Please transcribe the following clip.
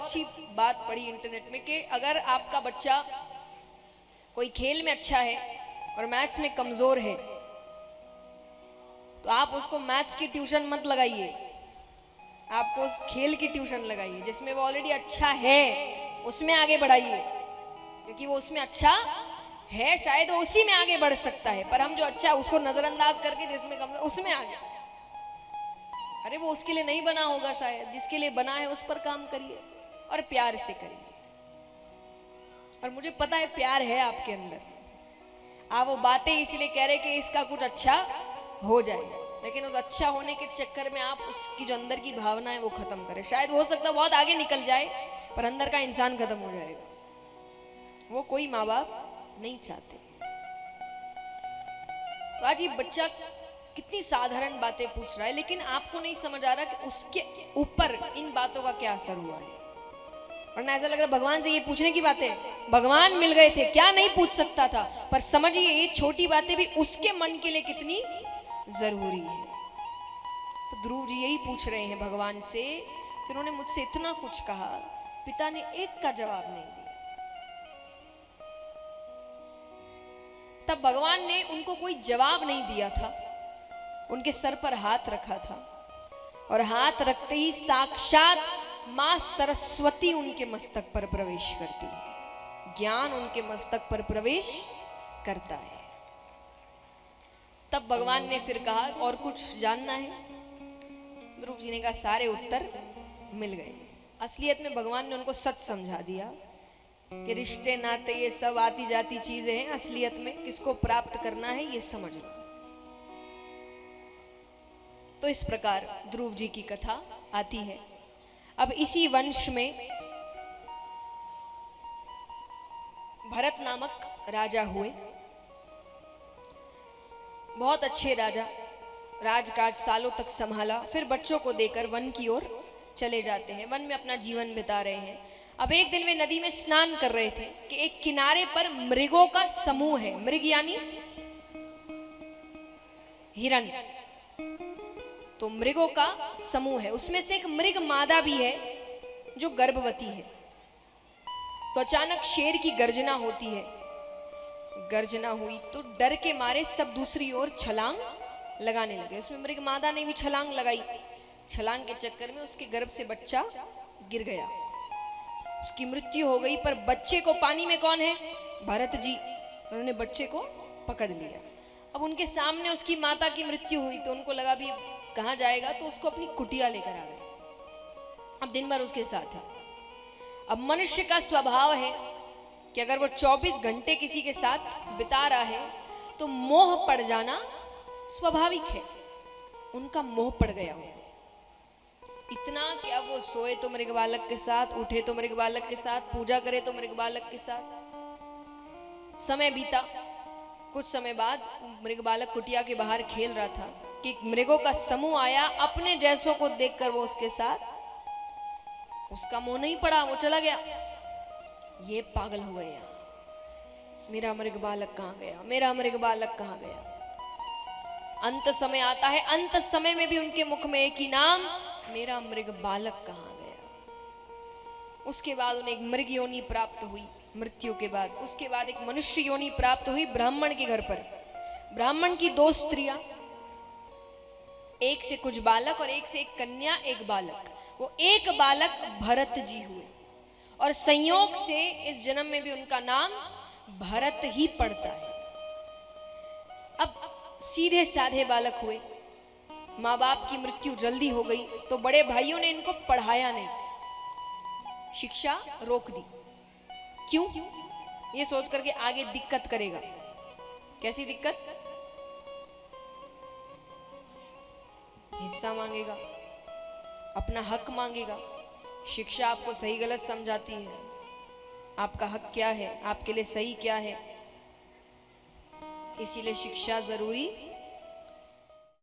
अच्छी बात पढ़ी इंटरनेट में कि अगर आपका बच्चा कोई खेल में अच्छा है और मैथ्स में कमजोर है तो आप उसको मैथ्स की ट्यूशन मत लगाइए, आपको उस खेल की ट्यूशन लगाइए जिसमें वो ऑलरेडी अच्छा है, उसमें आगे बढ़ाइए, क्योंकि वो उसमें अच्छा है, शायद वो उसी में आगे बढ़ सकता है। पर हम जो अच्छा है उसको नजरअंदाज करके जिसमें कम उसमें आगे, अरे वो उसके लिए नहीं बना होगा, शायद जिसके लिए बना है उस पर काम करिए और प्यार से करिए। और मुझे पता है प्यार है आपके अंदर, आप वो बातें इसलिए कह रहे कि इसका कुछ अच्छा हो जाए, लेकिन उस अच्छा होने के चक्कर में आप उसकी जो अंदर की भावना है वो खत्म करें। शायद हो सकता है बहुत आगे निकल जाए पर अंदर का इंसान खत्म हो जाएगा, वो कोई माँ बाप नहीं चाहते। तो आज ये बच्चा कितनी साधारण बातें पूछ रहा है, लेकिन आपको नहीं समझ आ रहा कि उसके ऊपर इन बातों का क्या असर हुआ है। वरना ऐसा लग रहा भगवान से ये पूछने की बातें, भगवान मिल गए थे, क्या नहीं पूछ सकता था। पर समझिए ये छोटी बातें भी उसके मन के लिए कितनी जरूरी है। तो ध्रुव जी यही पूछ रहे हैं भगवान से कि उन्होंने मुझसे इतना कुछ कहा, पिता ने एक का जवाब नहीं दिया। तब भगवान ने उनको कोई जवाब नहीं दिया था, उनके सर पर हाथ रखा था और हाथ रखते ही साक्षात मां सरस्वती उनके मस्तक पर प्रवेश करती है, ज्ञान उनके मस्तक पर प्रवेश करता है। तब भगवान ने फिर कहा और कुछ जानना है? ध्रुव जी ने कहा सारे उत्तर मिल गए। असलियत में भगवान ने उनको सच समझा दिया कि रिश्ते नाते ये सब आती जाती चीजें हैं, असलियत में किसको प्राप्त करना है ये समझ लो। तो इस प्रकार ध्रुव जी की कथा आती है। अब इसी वंश में भरत नामक राजा हुए, बहुत अच्छे राजा, राजकाज सालों तक संभाला, फिर बच्चों को देकर वन की ओर चले जाते हैं, वन में अपना जीवन बिता रहे हैं। अब एक दिन वे नदी में स्नान कर रहे थे कि एक किनारे पर मृगों का समूह है, मृग यानी हिरण, तो मृगों का समूह है, उसमें से एक मृग मादा भी है जो गर्भवती है। तो अचानक शेर की गर्जना होती है, गर्जना हुई तो डर के मारे सब दूसरी ओर छलांग लगाने लगे। उसमें मृग मादा ने भी छलांग लगाई, छलांग के चक्कर में उसके गर्भ से बच्चा गिर गया, उसकी मृत्यु हो गई। पर बच्चे को पानी में कौन है? भरत जी, उन्होंने बच्चे को पकड़ लिया। अब उनके सामने उसकी माता की मृत्यु हुई तो उनको लगा भी कहां जाएगा, तो उसको अपनी कुटिया लेकर आ गए। अब दिन भर उसके साथ है। अब मनुष्य का स्वभाव है कि अगर वो 24 घंटे किसी के साथ बिता रहा है तो मोह पड़ जाना स्वाभाविक है। उनका मोह पड़ गया हो इतना कि अब वो सोए तो मृग बालक के साथ, उठे तो मृग बालक के साथ, पूजा करे तो मृग बालक के साथ। समय बीता, कुछ समय बाद मृग बालक कुटिया के बाहर खेल रहा था कि मृगों का समूह आया, अपने जैसों को देखकर वो उसके साथ, उसका मोह नहीं पड़ा, वो चला गया। ये पागल हो गया, मेरा मृग बालक कहां गया, मेरा मृग बालक कहां गया। अंत समय आता है, अंत समय में भी उनके मुख में एक ही नाम, मेरा मृग बालक कहां गया। उसके बाद उन्हें एक मृग योनि प्राप्त हुई मृत्यु के बाद। उसके बाद एक मनुष्य योनि प्राप्त हुई ब्राह्मण के घर पर। ब्राह्मण की 2 स्त्रियां, एक से कुछ बालक और एक से एक कन्या, एक बालक। वो एक बालक भरत जी हुए और संयोग से इस जन्म में भी उनका नाम भरत ही पड़ता है। अब सीधे साधे बालक हुए, माँ बाप की मृत्यु जल्दी हो गई तो बड़े भाइयों ने इनको पढ़ाया नहीं, शिक्षा रोक दी। क्यों? ये सोच करके आगे दिक्कत करेगा। कैसी दिक्कत? हिस्सा मांगेगा, अपना हक मांगेगा। शिक्षा आपको सही गलत समझाती है, आपका हक क्या है, आपके लिए सही क्या है, इसीलिए शिक्षा जरूरी